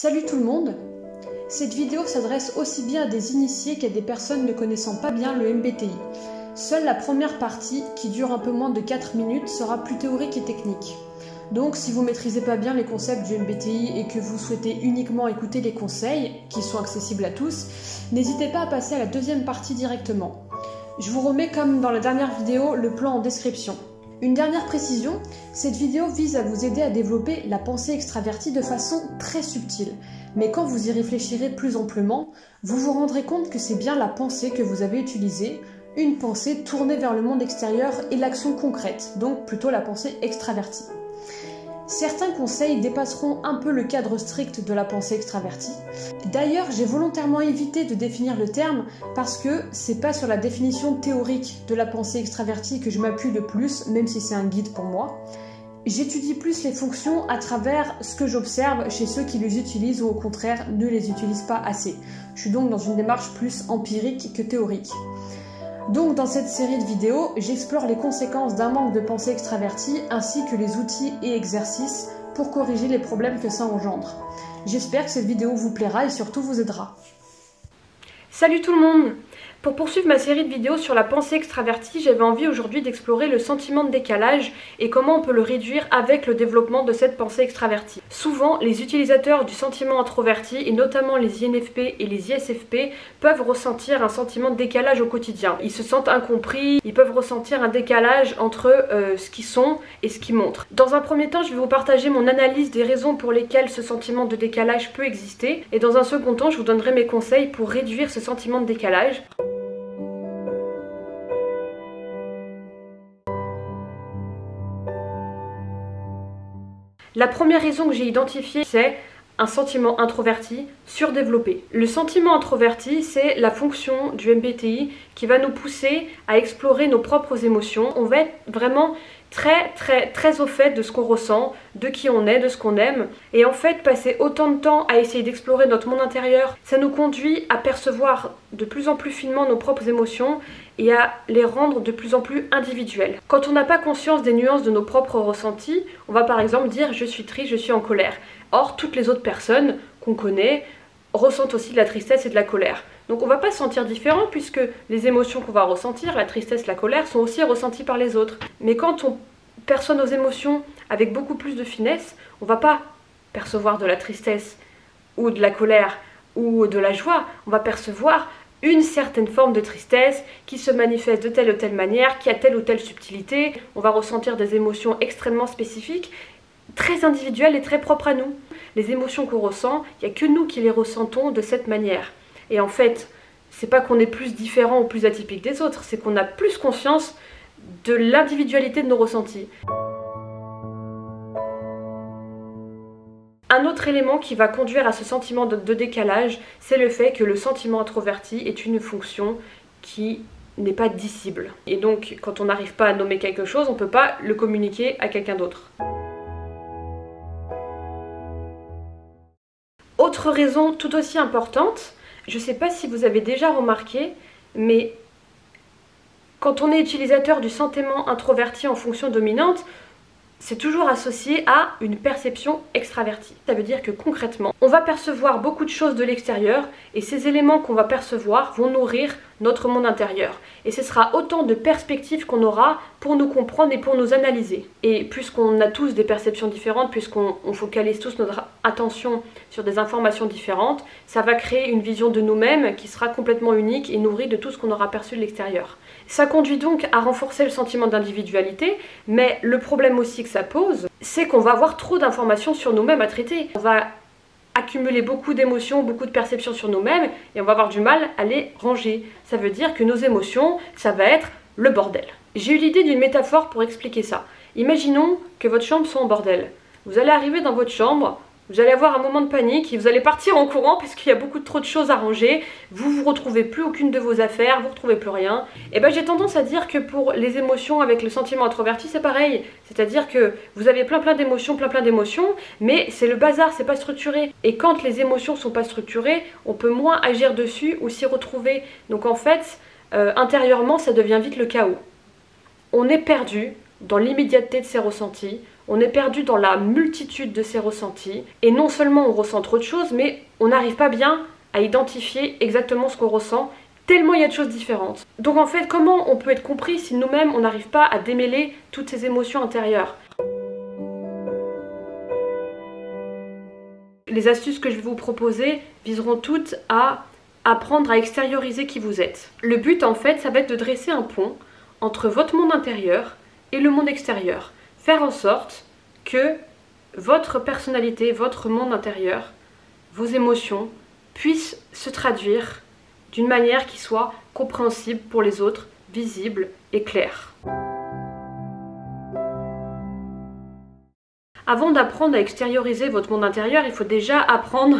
Salut tout le monde! Cette vidéo s'adresse aussi bien à des initiés qu'à des personnes ne connaissant pas bien le MBTI. Seule la première partie, qui dure un peu moins de 4 minutes, sera plus théorique et technique. Donc si vous ne maîtrisez pas bien les concepts du MBTI et que vous souhaitez uniquement écouter les conseils, qui sont accessibles à tous, n'hésitez pas à passer à la deuxième partie directement. Je vous remets, comme dans la dernière vidéo, le plan en description. Une dernière précision, cette vidéo vise à vous aider à développer la pensée extravertie de façon très subtile. Mais quand vous y réfléchirez plus amplement, vous vous rendrez compte que c'est bien la pensée que vous avez utilisée, une pensée tournée vers le monde extérieur et l'action concrète, donc plutôt la pensée extravertie. Certains conseils dépasseront un peu le cadre strict de la pensée extravertie. D'ailleurs, j'ai volontairement évité de définir le terme parce que c'est pas sur la définition théorique de la pensée extravertie que je m'appuie le plus, même si c'est un guide pour moi. J'étudie plus les fonctions à travers ce que j'observe chez ceux qui les utilisent ou au contraire ne les utilisent pas assez. Je suis donc dans une démarche plus empirique que théorique. Donc dans cette série de vidéos, j'explore les conséquences d'un manque de pensée extravertie ainsi que les outils et exercices pour corriger les problèmes que ça engendre. J'espère que cette vidéo vous plaira et surtout vous aidera. Salut tout le monde! Pour poursuivre ma série de vidéos sur la pensée extravertie, j'avais envie aujourd'hui d'explorer le sentiment de décalage et comment on peut le réduire avec le développement de cette pensée extravertie. Souvent, les utilisateurs du sentiment introverti, et notamment les INFP et les ISFP, peuvent ressentir un sentiment de décalage au quotidien. Ils se sentent incompris, ils peuvent ressentir un décalage entre ce qu'ils sont et ce qu'ils montrent. Dans un premier temps, je vais vous partager mon analyse des raisons pour lesquelles ce sentiment de décalage peut exister, et dans un second temps, je vous donnerai mes conseils pour réduire ce sentiment de décalage. La première raison que j'ai identifiée, c'est un sentiment introverti surdéveloppé. Le sentiment introverti, c'est la fonction du MBTI qui va nous pousser à explorer nos propres émotions. On va être vraiment très au fait de ce qu'on ressent, de qui on est, de ce qu'on aime. Et en fait, passer autant de temps à essayer d'explorer notre monde intérieur, ça nous conduit à percevoir de plus en plus finement nos propres émotions et à les rendre de plus en plus individuelles. Quand on n'a pas conscience des nuances de nos propres ressentis, on va par exemple dire « je suis triste, je suis en colère ». Or, toutes les autres personnes qu'on connaît ressentent aussi de la tristesse et de la colère. Donc on ne va pas se sentir différent puisque les émotions qu'on va ressentir, la tristesse, la colère, sont aussi ressenties par les autres. Mais quand on perçoit nos émotions avec beaucoup plus de finesse, on ne va pas percevoir de la tristesse ou de la colère ou de la joie, on va percevoir une certaine forme de tristesse qui se manifeste de telle ou telle manière, qui a telle ou telle subtilité. On va ressentir des émotions extrêmement spécifiques, très individuelles et très propres à nous. Les émotions qu'on ressent, il n'y a que nous qui les ressentons de cette manière. Et en fait, c'est pas qu'on est plus différent ou plus atypique des autres, c'est qu'on a plus conscience de l'individualité de nos ressentis. Un autre élément qui va conduire à ce sentiment de décalage, c'est le fait que le sentiment introverti est une fonction qui n'est pas dissible. Et donc, quand on n'arrive pas à nommer quelque chose, on ne peut pas le communiquer à quelqu'un d'autre. Autre raison tout aussi importante, je ne sais pas si vous avez déjà remarqué, mais quand on est utilisateur du sentiment introverti en fonction dominante, c'est toujours associé à une perception extravertie. Ça veut dire que concrètement, on va percevoir beaucoup de choses de l'extérieur et ces éléments qu'on va percevoir vont nourrir notre monde intérieur. Et ce sera autant de perspectives qu'on aura pour nous comprendre et pour nous analyser. Et puisqu'on a tous des perceptions différentes, puisqu'on focalise tous notre attention sur des informations différentes, ça va créer une vision de nous-mêmes qui sera complètement unique et nourrie de tout ce qu'on aura perçu de l'extérieur. Ça conduit donc à renforcer le sentiment d'individualité, mais le problème aussi que ça pose, c'est qu'on va avoir trop d'informations sur nous-mêmes à traiter. On va accumuler beaucoup d'émotions, beaucoup de perceptions sur nous-mêmes et on va avoir du mal à les ranger. Ça veut dire que nos émotions, ça va être le bordel. J'ai eu l'idée d'une métaphore pour expliquer ça. Imaginons que votre chambre soit en bordel. Vous allez arriver dans votre chambre, vous allez avoir un moment de panique et vous allez partir en courant parce qu'il y a beaucoup trop de choses à ranger, vous retrouvez plus aucune de vos affaires, vous retrouvez plus rien. Et ben j'ai tendance à dire que pour les émotions avec le sentiment introverti c'est pareil. C'est-à-dire que vous avez plein d'émotions, mais c'est le bazar, c'est pas structuré. Et quand les émotions sont pas structurées, on peut moins agir dessus ou s'y retrouver. Donc en fait, intérieurement ça devient vite le chaos. On est perdu dans l'immédiateté de ses ressentis, on est perdu dans la multitude de ces ressentis, et non seulement on ressent trop de choses, mais on n'arrive pas bien à identifier exactement ce qu'on ressent, tellement il y a de choses différentes. Donc en fait, comment on peut être compris si nous-mêmes on n'arrive pas à démêler toutes ces émotions intérieures? Les astuces que je vais vous proposer viseront toutes à apprendre à extérioriser qui vous êtes. Le but en fait, ça va être de dresser un pont entre votre monde intérieur et le monde extérieur. Faire en sorte que votre personnalité, votre monde intérieur, vos émotions puissent se traduire d'une manière qui soit compréhensible pour les autres, visible et claire. Avant d'apprendre à extérioriser votre monde intérieur, il faut déjà apprendre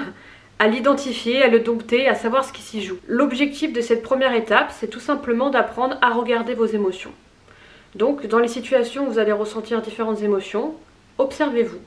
à l'identifier, à le dompter, à savoir ce qui s'y joue. L'objectif de cette première étape, c'est tout simplement d'apprendre à regarder vos émotions. Donc, dans les situations où vous allez ressentir différentes émotions, observez-vous,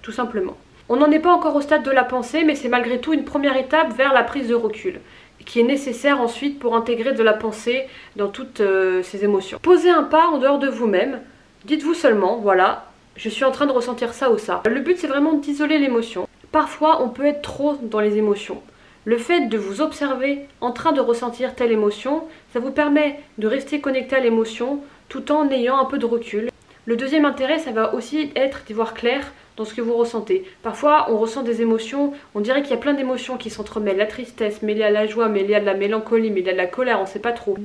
tout simplement. On n'en est pas encore au stade de la pensée, mais c'est malgré tout une première étape vers la prise de recul, qui est nécessaire ensuite pour intégrer de la pensée dans toutes ces émotions. Posez un pas en dehors de vous-même, dites-vous seulement, voilà, je suis en train de ressentir ça ou ça. Le but, c'est vraiment d'isoler l'émotion. Parfois, on peut être trop dans les émotions. Le fait de vous observer en train de ressentir telle émotion, ça vous permet de rester connecté à l'émotion tout en ayant un peu de recul. Le deuxième intérêt, ça va aussi être d'y voir clair dans ce que vous ressentez. Parfois, on ressent des émotions, on dirait qu'il y a plein d'émotions qui s'entremêlent. La tristesse, mêlée à la joie, mêlée à de la mélancolie, mêlée à de la colère, on ne sait pas trop.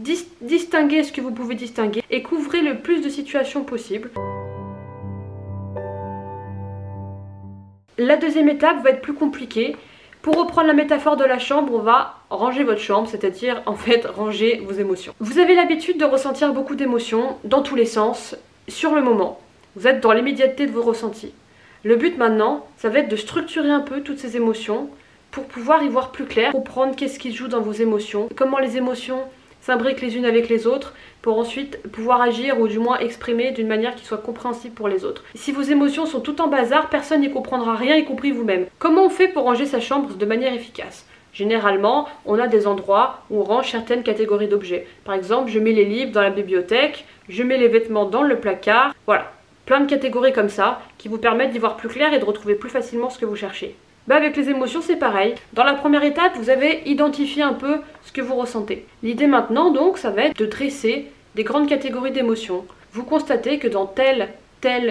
Distinguez ce que vous pouvez distinguer et couvrez le plus de situations possible. La deuxième étape va être plus compliquée. Pour reprendre la métaphore de la chambre, on va ranger votre chambre, c'est-à-dire en fait ranger vos émotions. Vous avez l'habitude de ressentir beaucoup d'émotions dans tous les sens, sur le moment. Vous êtes dans l'immédiateté de vos ressentis. Le but maintenant, ça va être de structurer un peu toutes ces émotions pour pouvoir y voir plus clair, comprendre qu'est-ce qui se joue dans vos émotions, comment les émotions s'imbriquent les unes avec les autres, pour ensuite pouvoir agir ou du moins exprimer d'une manière qui soit compréhensible pour les autres. Si vos émotions sont tout en bazar, personne n'y comprendra rien, y compris vous-même. Comment on fait pour ranger sa chambre de manière efficace? Généralement, on a des endroits où on range certaines catégories d'objets. Par exemple, je mets les livres dans la bibliothèque, je mets les vêtements dans le placard, voilà. Plein de catégories comme ça, qui vous permettent d'y voir plus clair et de retrouver plus facilement ce que vous cherchez. Avec les émotions, c'est pareil. Dans la première étape, vous avez identifié un peu ce que vous ressentez. L'idée maintenant, donc, ça va être de dresser des grandes catégories d'émotions. Vous constatez que dans telle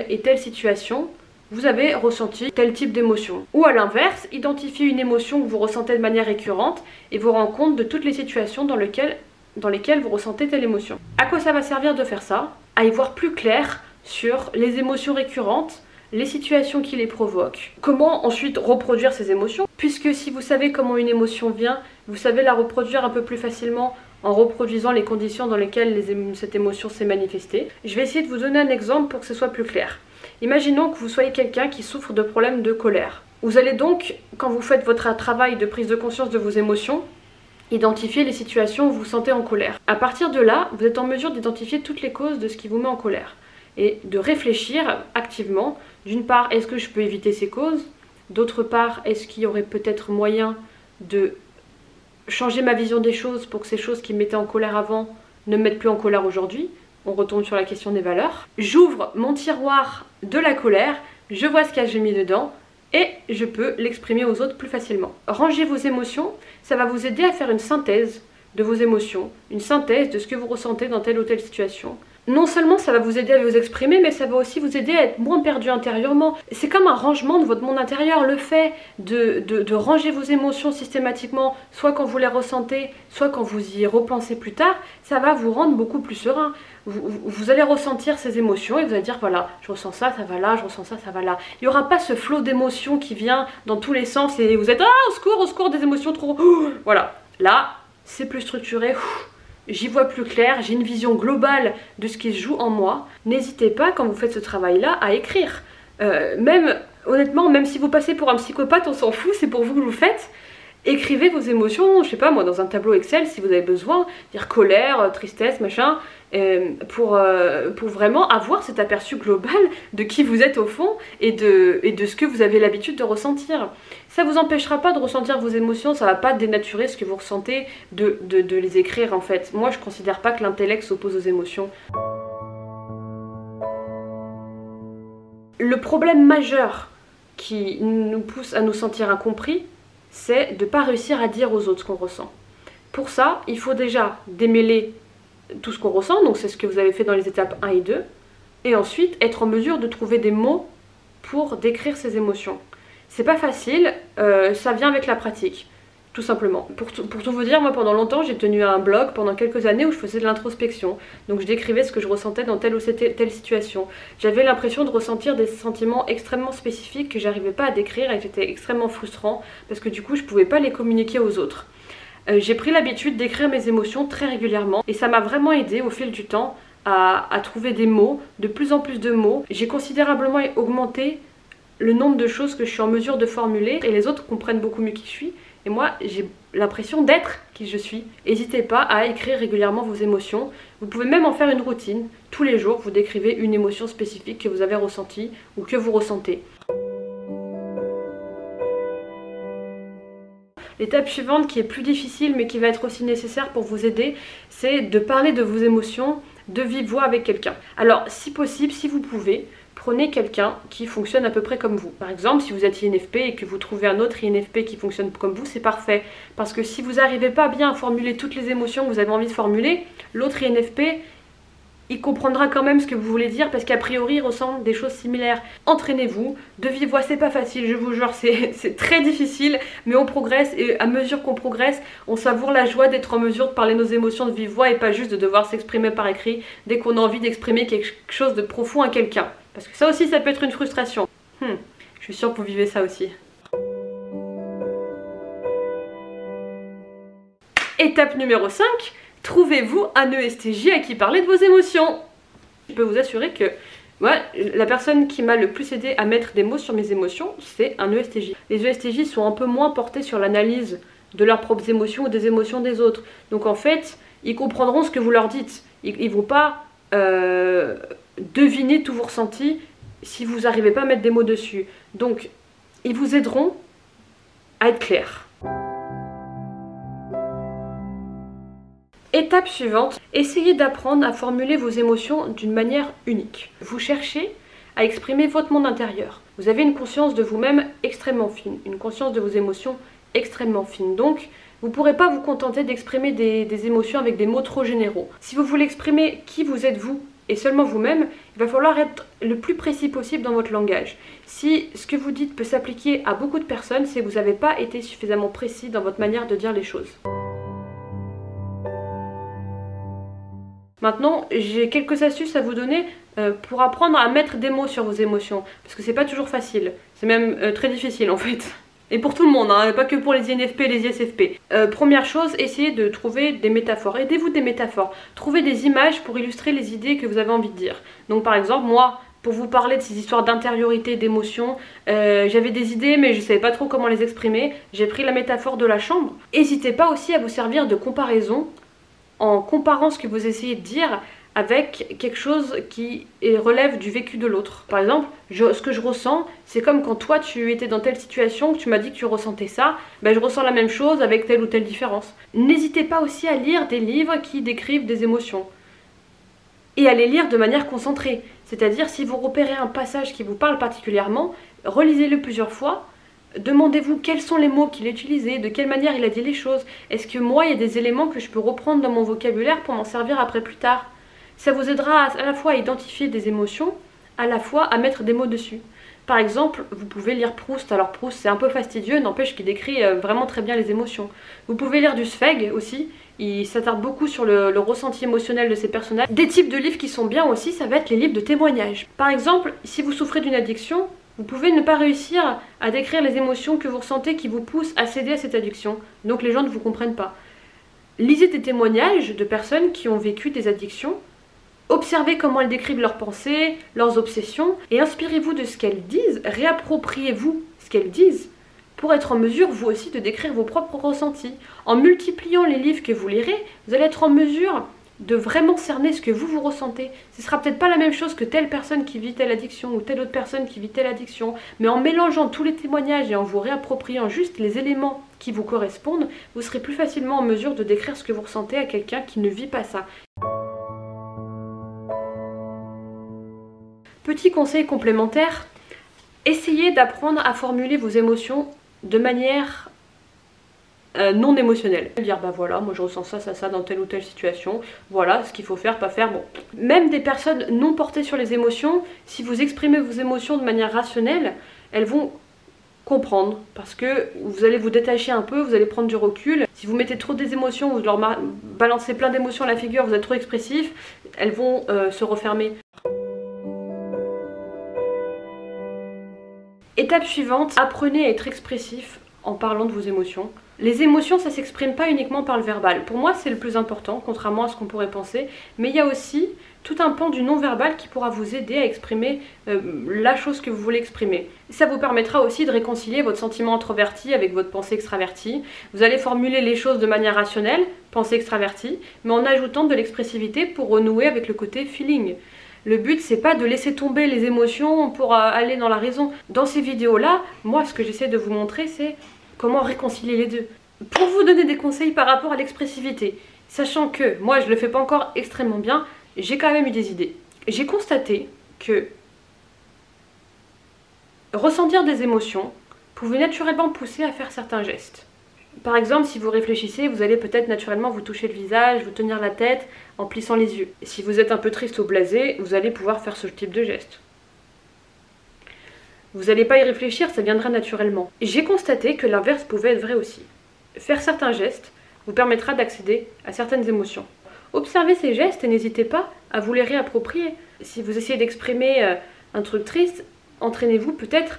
et telle situation, vous avez ressenti tel type d'émotion. Ou à l'inverse, identifiez une émotion que vous ressentez de manière récurrente et vous rendez compte de toutes les situations dans lesquelles vous ressentez telle émotion. À quoi ça va servir de faire ça? À y voir plus clair sur les émotions récurrentes, les situations qui les provoquent, comment ensuite reproduire ces émotions, puisque si vous savez comment une émotion vient, vous savez la reproduire un peu plus facilement en reproduisant les conditions dans lesquelles cette émotion s'est manifestée. Je vais essayer de vous donner un exemple pour que ce soit plus clair. Imaginons que vous soyez quelqu'un qui souffre de problèmes de colère. Vous allez donc, quand vous faites votre travail de prise de conscience de vos émotions, identifier les situations où vous vous sentez en colère. À partir de là, vous êtes en mesure d'identifier toutes les causes de ce qui vous met en colère et de réfléchir activement. D'une part, est-ce que je peux éviter ces causes? D'autre part, est-ce qu'il y aurait peut-être moyen de changer ma vision des choses pour que ces choses qui me mettaient en colère avant ne me mettent plus en colère aujourd'hui? On retombe sur la question des valeurs. J'ouvre mon tiroir de la colère, je vois ce que j'ai mis dedans et je peux l'exprimer aux autres plus facilement. Ranger vos émotions, ça va vous aider à faire une synthèse de vos émotions, une synthèse de ce que vous ressentez dans telle ou telle situation. Non seulement ça va vous aider à vous exprimer, mais ça va aussi vous aider à être moins perdu intérieurement. C'est comme un rangement de votre monde intérieur. Le fait de ranger vos émotions systématiquement, soit quand vous les ressentez, soit quand vous y repensez plus tard, ça va vous rendre beaucoup plus serein. Vous allez ressentir ces émotions et vous allez dire voilà, je ressens ça, ça va là, je ressens ça, ça va là. Il n'y aura pas ce flot d'émotions qui vient dans tous les sens et vous êtes au secours, des émotions trop... Voilà, là, c'est plus structuré. J'y vois plus clair, j'ai une vision globale de ce qui se joue en moi. N'hésitez pas, quand vous faites ce travail-là, à écrire. Honnêtement, même si vous passez pour un psychopathe, on s'en fout, c'est pour vous que vous le faites. Écrivez vos émotions, je sais pas moi, dans un tableau Excel si vous avez besoin, dire colère, tristesse, machin, pour vraiment avoir cet aperçu global de qui vous êtes au fond et de ce que vous avez l'habitude de ressentir. Ça vous empêchera pas de ressentir vos émotions, ça va pas dénaturer ce que vous ressentez de les écrire en fait. Moi je considère pas que l'intellect s'oppose aux émotions. Le problème majeur qui nous pousse à nous sentir incompris, c'est de ne pas réussir à dire aux autres ce qu'on ressent. Pour ça, il faut déjà démêler tout ce qu'on ressent, donc c'est ce que vous avez fait dans les étapes 1 et 2, et ensuite être en mesure de trouver des mots pour décrire ces émotions. C'est pas facile, ça vient avec la pratique, tout simplement. Pour tout vous dire, moi pendant longtemps j'ai tenu un blog pendant quelques années où je faisais de l'introspection, donc je décrivais ce que je ressentais dans telle ou telle situation. J'avais l'impression de ressentir des sentiments extrêmement spécifiques que j'arrivais pas à décrire et qui étaient extrêmement frustrants, parce que du coup je pouvais pas les communiquer aux autres. J'ai pris l'habitude d'écrire mes émotions très régulièrement et ça m'a vraiment aidé au fil du temps à trouver des mots, de plus en plus de mots. J'ai considérablement augmenté le nombre de choses que je suis en mesure de formuler et les autres comprennent beaucoup mieux qui je suis et moi j'ai l'impression d'être qui je suis. N'hésitez pas à écrire régulièrement vos émotions. Vous pouvez même en faire une routine. Tous les jours vous décrivez une émotion spécifique que vous avez ressentie ou que vous ressentez. L'étape suivante qui est plus difficile mais qui va être aussi nécessaire pour vous aider, c'est de parler de vos émotions de vive voix avec quelqu'un. Alors si possible, si vous pouvez, prenez quelqu'un qui fonctionne à peu près comme vous. Par exemple, si vous êtes INFP et que vous trouvez un autre INFP qui fonctionne comme vous, c'est parfait. Parce que si vous n'arrivez pas bien à formuler toutes les émotions que vous avez envie de formuler, l'autre INFP, il comprendra quand même ce que vous voulez dire parce qu'a priori il ressent des choses similaires. Entraînez-vous, de vive voix c'est pas facile, je vous jure, c'est très difficile, mais on progresse et à mesure qu'on progresse, on savoure la joie d'être en mesure de parler nos émotions de vive voix et pas juste de devoir s'exprimer par écrit dès qu'on a envie d'exprimer quelque chose de profond à quelqu'un. Parce que ça aussi ça peut être une frustration. Je suis sûre que vous vivez ça aussi. Étape numéro 5. Trouvez-vous un ESTJ à qui parler de vos émotions. Je peux vous assurer que moi, la personne qui m'a le plus aidé à mettre des mots sur mes émotions, c'est un ESTJ. Les ESTJ sont un peu moins portés sur l'analyse de leurs propres émotions ou des émotions des autres. Donc en fait, ils comprendront ce que vous leur dites. Ils vont pas deviner tous vos ressentis si vous n'arrivez pas à mettre des mots dessus. Donc, ils vous aideront à être clair. Étape suivante, essayez d'apprendre à formuler vos émotions d'une manière unique. Vous cherchez à exprimer votre monde intérieur. Vous avez une conscience de vous-même extrêmement fine, une conscience de vos émotions extrêmement fine. Donc, vous ne pourrez pas vous contenter d'exprimer des émotions avec des mots trop généraux. Si vous voulez exprimer qui vous êtes vous et seulement vous-même, il va falloir être le plus précis possible dans votre langage. Si ce que vous dites peut s'appliquer à beaucoup de personnes, c'est que vous n'avez pas été suffisamment précis dans votre manière de dire les choses. Maintenant, j'ai quelques astuces à vous donner pour apprendre à mettre des mots sur vos émotions. Parce que c'est pas toujours facile. C'est même très difficile en fait. Et pour tout le monde, hein, pas que pour les INFP et les ISFP. Première chose, essayez de trouver des métaphores. Aidez-vous des métaphores. Trouvez des images pour illustrer les idées que vous avez envie de dire. Donc par exemple, moi, pour vous parler de ces histoires d'intériorité, d'émotions, j'avais des idées mais je savais pas trop comment les exprimer. J'ai pris la métaphore de la chambre. N'hésitez pas aussi à vous servir de comparaison en comparant ce que vous essayez de dire avec quelque chose qui relève du vécu de l'autre. Par exemple, ce que je ressens, c'est comme quand toi tu étais dans telle situation, que tu m'as dit que tu ressentais ça, ben je ressens la même chose avec telle ou telle différence. N'hésitez pas aussi à lire des livres qui décrivent des émotions. Et à les lire de manière concentrée. C'est-à-dire, si vous repérez un passage qui vous parle particulièrement, relisez-le plusieurs fois. Demandez-vous quels sont les mots qu'il a utilisés, de quelle manière il a dit les choses. Est-ce que moi, il y a des éléments que je peux reprendre dans mon vocabulaire pour m'en servir après plus tard? Ça vous aidera à la fois à identifier des émotions, à la fois à mettre des mots dessus. Par exemple, vous pouvez lire Proust. Alors Proust, c'est un peu fastidieux, n'empêche qu'il décrit vraiment très bien les émotions. Vous pouvez lire du Zweig aussi. Il s'attarde beaucoup sur le ressenti émotionnel de ses personnages. Des types de livres qui sont bien aussi, ça va être les livres de témoignages. Par exemple, si vous souffrez d'une addiction, vous pouvez ne pas réussir à décrire les émotions que vous ressentez qui vous poussent à céder à cette addiction. Donc les gens ne vous comprennent pas. Lisez des témoignages de personnes qui ont vécu des addictions. Observez comment elles décrivent leurs pensées, leurs obsessions, et inspirez-vous de ce qu'elles disent, réappropriez-vous ce qu'elles disent, pour être en mesure, vous aussi, de décrire vos propres ressentis. En multipliant les livres que vous lirez, vous allez être en mesure de vraiment cerner ce que vous ressentez. Ce sera peut-être pas la même chose que telle personne qui vit telle addiction ou telle autre personne qui vit telle addiction, mais en mélangeant tous les témoignages et en vous réappropriant juste les éléments qui vous correspondent, vous serez plus facilement en mesure de décrire ce que vous ressentez à quelqu'un qui ne vit pas ça. Petit conseil complémentaire, Essayez d'apprendre à formuler vos émotions de manière non émotionnelle. Dire bah voilà, moi je ressens ça dans telle ou telle situation, voilà ce qu'il faut faire, pas faire, bon. Même des personnes non portées sur les émotions, si vous exprimez vos émotions de manière rationnelle, elles vont comprendre parce que vous allez vous détacher un peu, vous allez prendre du recul. Si vous mettez trop des émotions, vous leur balancez plein d'émotions à la figure, vous êtes trop expressif, elles vont se refermer. Étape suivante, apprenez à être expressif en parlant de vos émotions. Les émotions, ça s'exprime pas uniquement par le verbal. Pour moi, c'est le plus important, contrairement à ce qu'on pourrait penser. Mais il y a aussi tout un pan du non-verbal qui pourra vous aider à exprimer la chose que vous voulez exprimer. Ça vous permettra aussi de réconcilier votre sentiment introverti avec votre pensée extravertie. Vous allez formuler les choses de manière rationnelle, pensée extravertie, mais en ajoutant de l'expressivité pour renouer avec le côté feeling. Le but, c'est pas de laisser tomber les émotions pour aller dans la raison. Dans ces vidéos-là, moi, ce que j'essaie de vous montrer, c'est comment réconcilier les deux. Pour vous donner des conseils par rapport à l'expressivité, sachant que moi, je le fais pas encore extrêmement bien, j'ai quand même eu des idées. J'ai constaté que ressentir des émotions pouvait naturellement pousser à faire certains gestes. Par exemple, si vous réfléchissez, vous allez peut-être naturellement vous toucher le visage, vous tenir la tête en plissant les yeux. Si vous êtes un peu triste ou blasé, vous allez pouvoir faire ce type de geste. Vous n'allez pas y réfléchir, ça viendra naturellement. J'ai constaté que l'inverse pouvait être vrai aussi. Faire certains gestes vous permettra d'accéder à certaines émotions. Observez ces gestes et n'hésitez pas à vous les réapproprier. Si vous essayez d'exprimer un truc triste, entraînez-vous peut-être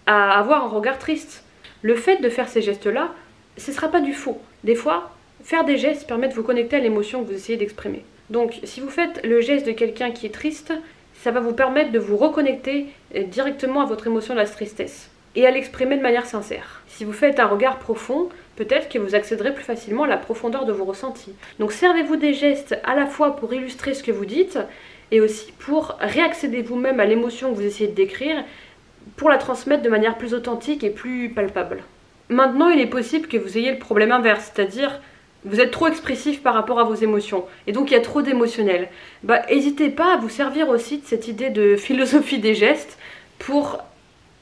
à avoir un regard triste. Le fait de faire ces gestes-là, ce ne sera pas du faux. Des fois, faire des gestes permet de vous connecter à l'émotion que vous essayez d'exprimer. Donc, si vous faites le geste de quelqu'un qui est triste, ça va vous permettre de vous reconnecter directement à votre émotion de la tristesse et à l'exprimer de manière sincère. Si vous faites un regard profond, peut-être que vous accéderez plus facilement à la profondeur de vos ressentis. Donc, servez-vous des gestes à la fois pour illustrer ce que vous dites et aussi pour réaccéder vous-même à l'émotion que vous essayez de décrire, pour la transmettre de manière plus authentique et plus palpable. Maintenant, il est possible que vous ayez le problème inverse, c'est-à-dire vous êtes trop expressif par rapport à vos émotions, et donc il y a trop d'émotionnel. N'hésitez pas à vous servir aussi de cette idée de philosophie des gestes pour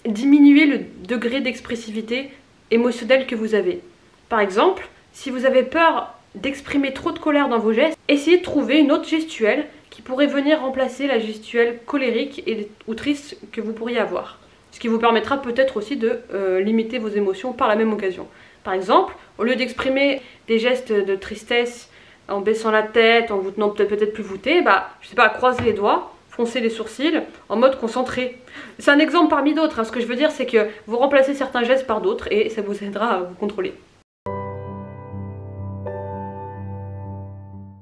diminuer le degré d'expressivité émotionnelle que vous avez. Par exemple, si vous avez peur d'exprimer trop de colère dans vos gestes, essayez de trouver une autre gestuelle qui pourrait venir remplacer la gestuelle colérique ou triste que vous pourriez avoir. Ce qui vous permettra peut-être aussi de limiter vos émotions par la même occasion. Par exemple, au lieu d'exprimer des gestes de tristesse en baissant la tête, en vous tenant peut-être plus voûté, je sais pas, croisez les doigts, froncez les sourcils, en mode concentré. C'est un exemple parmi d'autres, hein. Ce que je veux dire, c'est que vous remplacez certains gestes par d'autres et ça vous aidera à vous contrôler.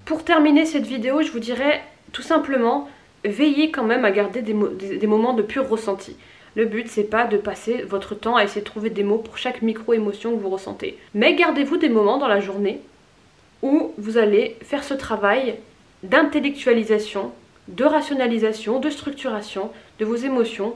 Pour terminer cette vidéo, je vous dirais tout simplement, veillez quand même à garder des moments de pur ressenti. Le but, c'est pas de passer votre temps à essayer de trouver des mots pour chaque micro-émotion que vous ressentez. Mais gardez-vous des moments dans la journée où vous allez faire ce travail d'intellectualisation, de rationalisation, de structuration de vos émotions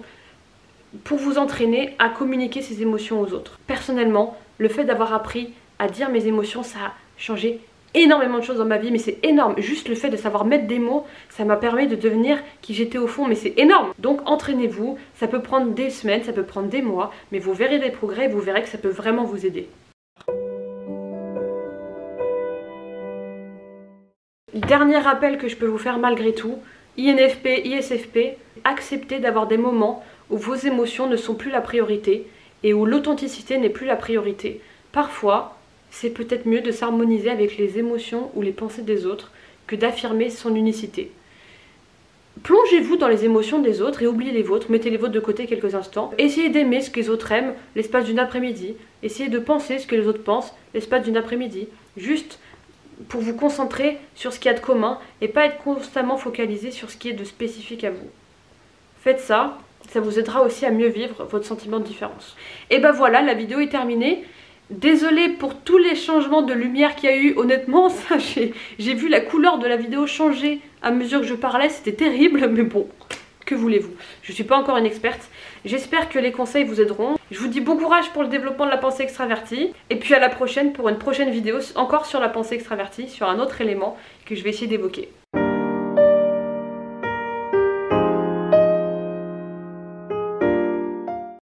pour vous entraîner à communiquer ces émotions aux autres. Personnellement, le fait d'avoir appris à dire mes émotions, ça a changé énormément de choses dans ma vie, mais c'est énorme. Juste le fait de savoir mettre des mots, ça m'a permis de devenir qui j'étais au fond, mais c'est énorme. Donc entraînez-vous, ça peut prendre des semaines, ça peut prendre des mois, mais vous verrez des progrès et vous verrez que ça peut vraiment vous aider. Dernier rappel que je peux vous faire malgré tout, INFP, ISFP, acceptez d'avoir des moments où vos émotions ne sont plus la priorité et où l'authenticité n'est plus la priorité. Parfois, c'est peut-être mieux de s'harmoniser avec les émotions ou les pensées des autres que d'affirmer son unicité. Plongez-vous dans les émotions des autres et oubliez les vôtres, mettez les vôtres de côté quelques instants. Essayez d'aimer ce que les autres aiment l'espace d'une après-midi. Essayez de penser ce que les autres pensent l'espace d'une après-midi. Juste pour vous concentrer sur ce qu'il y a de commun et pas être constamment focalisé sur ce qui est de spécifique à vous. Faites ça, ça vous aidera aussi à mieux vivre votre sentiment de différence. Et ben voilà, la vidéo est terminée. Désolée pour tous les changements de lumière qu'il y a eu, honnêtement, j'ai vu la couleur de la vidéo changer à mesure que je parlais, c'était terrible, mais bon, que voulez-vous? Je ne suis pas encore une experte, j'espère que les conseils vous aideront. Je vous dis bon courage pour le développement de la pensée extravertie, et puis à la prochaine pour une prochaine vidéo encore sur la pensée extravertie, sur un autre élément que je vais essayer d'évoquer.